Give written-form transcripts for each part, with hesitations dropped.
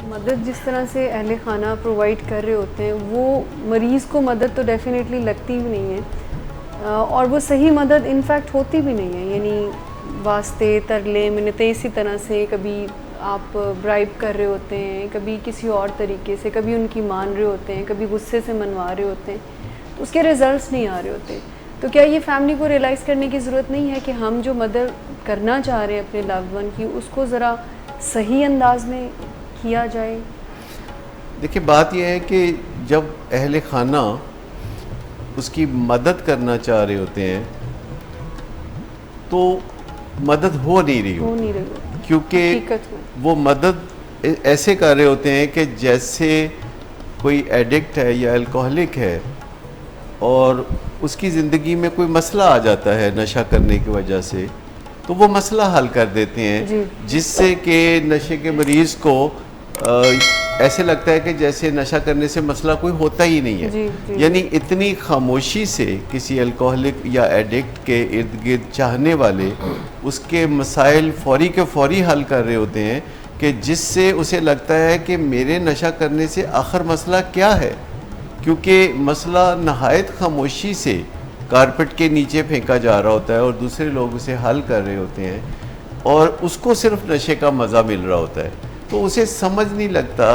مدد جس طرح سے اہل خانہ پرووائڈ کر رہے ہوتے ہیں وہ مریض کو مدد تو ڈیفینیٹلی لگتی بھی نہیں ہے، اور وہ صحیح مدد انفیکٹ ہوتی بھی نہیں ہے. یعنی واسطے ترلے منتیں اسی طرح سے، کبھی آپ برائب کر رہے ہوتے ہیں، کبھی کسی اور طریقے سے، کبھی ان کی مان رہے ہوتے ہیں، کبھی غصے سے منوا رہے ہوتے ہیں، تو اس کے ریزلٹس نہیں آ رہے ہوتے. تو کیا یہ فیملی کو ریئلائز کرنے کی ضرورت نہیں ہے کہ ہم جو مدد کرنا چاہ رہے ہیں اپنے لوڈ ون کی، اس کو ذرا صحیح انداز میں کیا جائے؟ دیکھیں بات یہ ہے کہ جب اہل خانہ اس کی مدد کرنا چاہ رہے ہوتے ہیں تو مدد ہو نہیں رہی ہوتی، کیونکہ وہ مدد ایسے کر رہے ہوتے ہیں کہ جیسے کوئی ایڈکٹ ہے یا الکوہلک ہے اور اس کی زندگی میں کوئی مسئلہ آ جاتا ہے نشہ کرنے کی وجہ سے، تو وہ مسئلہ حل کر دیتے ہیں، جس سے کہ نشے کے مریض کو ایسے لگتا ہے کہ جیسے نشہ کرنے سے مسئلہ کوئی ہوتا ہی نہیں ہے. یعنی اتنی خاموشی سے کسی الکوہلک یا ایڈکٹ کے ارد گرد چاہنے والے اس کے مسائل فوری کے فوری حل کر رہے ہوتے ہیں کہ جس سے اسے لگتا ہے کہ میرے نشہ کرنے سے آخر مسئلہ کیا ہے، کیونکہ مسئلہ نہایت خاموشی سے کارپٹ کے نیچے پھینکا جا رہا ہوتا ہے اور دوسرے لوگ اسے حل کر رہے ہوتے ہیں اور اس کو صرف نشے کا مزہ مل رہا ہوتا ہے. تو اسے سمجھ نہیں لگتا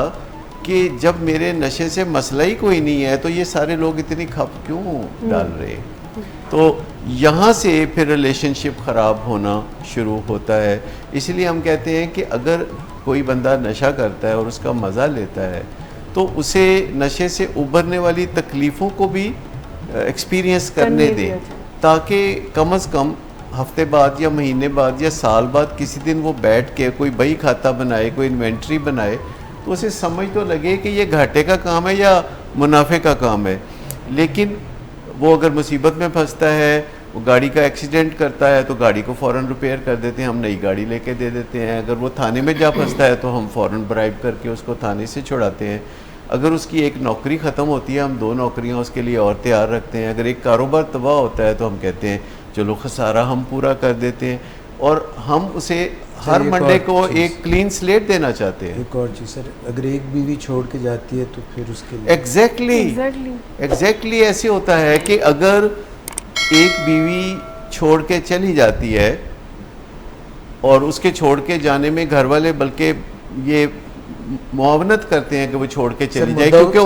کہ جب میرے نشے سے مسئلہ ہی کوئی نہیں ہے تو یہ سارے لوگ اتنی کھپ کیوں ڈال رہے ہیں. تو یہاں سے پھر ریلیشن شپ خراب ہونا شروع ہوتا ہے. اس لیے ہم کہتے ہیں کہ اگر کوئی بندہ نشہ کرتا ہے اور اس کا مزہ لیتا ہے تو اسے نشے سے ابھرنے والی تکلیفوں کو بھی ایکسپیرینس کرنے دیں، تاکہ کم از کم ہفتے بعد یا مہینے بعد یا سال بعد کسی دن وہ بیٹھ کے کوئی بہی کھاتہ بنائے، کوئی انوینٹری بنائے، تو اسے سمجھ تو لگے کہ یہ گھاٹے کا کام ہے یا منافع کا کام ہے. لیکن وہ اگر مصیبت میں پھنستا ہے، وہ گاڑی کا ایکسیڈنٹ کرتا ہے تو گاڑی کو فوراً ریپیئر کر دیتے ہیں، ہم نئی گاڑی لے کے دے دیتے ہیں. اگر وہ تھانے میں جا پھنستا ہے تو ہم فوراً برائب کر کے اس کو تھانے سے چھڑاتے ہیں. اگر اس کی ایک نوکری ختم ہوتی ہے ہم 2 نوکریاں اس کے لیے اور تیار رکھتے ہیں. اگر ایک کاروبار تباہ ہوتا ہے تو ہم کہتے ہیں چلو خسارہ ہم پورا کر دیتے ہیں، اور ہم اسے ہر منڈے کو ایک کلین سلیٹ دینا چاہتے ہیں. ایک اور چیز سر، اگر ایک بیوی چھوڑ کے جاتی ہے تو پھر اس کے لیے ایگزیکٹلی ایسے ہوتا ہے کہ اگر ایک بیوی چھوڑ کے چلی جاتی ہے اور اس کے چھوڑ کے جانے میں گھر والے بلکہ یہ معاونت کرتے ہیں کہ وہ چھوڑ کے چلی جائے، کیونکہ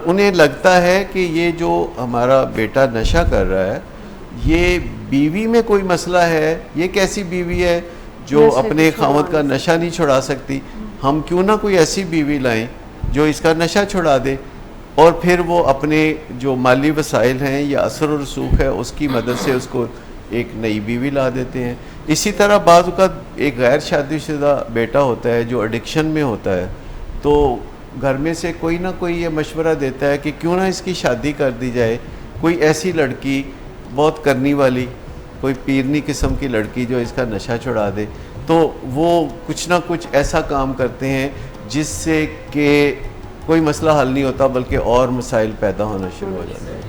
انہیں لگتا ہے کہ یہ جو ہمارا بیٹا نشہ کر رہا ہے یہ بیوی میں کوئی مسئلہ ہے، یہ کیسی بیوی ہے جو اپنے خاوند کا نشہ نہیں چھڑا سکتی، ہم کیوں نہ کوئی ایسی بیوی لائیں جو اس کا نشہ چھڑا دے. اور پھر وہ اپنے جو مالی وسائل ہیں یا اثر و رسوخ ہے اس کی مدد سے اس کو ایک نئی بیوی لا دیتے ہیں. اسی طرح بعض اوقات ایک غیر شادی شدہ بیٹا ہوتا ہے جو ایڈکشن میں ہوتا ہے، تو گھر میں سے کوئی نہ کوئی یہ مشورہ دیتا ہے کہ کیوں نہ اس کی شادی کر دی جائے، کوئی ایسی لڑکی بہت کرنی والی، کوئی پیرنی قسم کی لڑکی جو اس کا نشہ چھڑا دے. تو وہ کچھ نہ کچھ ایسا کام کرتے ہیں جس سے کہ کوئی مسئلہ حل نہیں ہوتا بلکہ اور مسائل پیدا ہونا شروع ہو جاتے ہیں.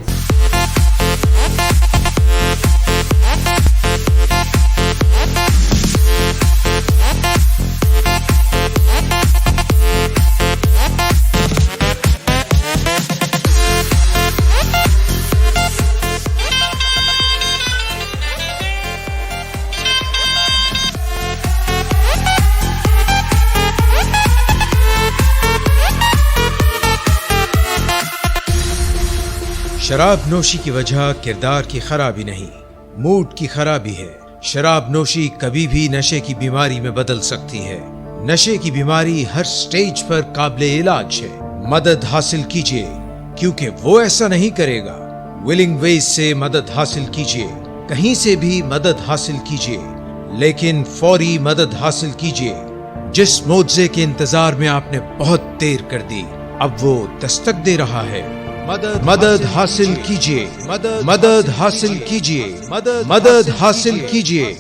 شراب نوشی کی وجہ کردار کی خرابی نہیں، موڈ کی خرابی ہے. شراب نوشی کبھی بھی نشے کی بیماری میں بدل سکتی ہے. نشے کی بیماری ہر سٹیج پر قابل علاج ہے. مدد حاصل کیجیے کیونکہ وہ ایسا نہیں کرے گا. ولنگ ویز سے مدد حاصل کیجیے، کہیں سے بھی مدد حاصل کیجیے، لیکن فوری مدد حاصل کیجیے. جس معجزے کے انتظار میں آپ نے بہت دیر کر دی اب وہ دستک دے رہا ہے. مدد حاصل کیجیے، مدد حاصل کیجیے، مدد حاصل کیجیے.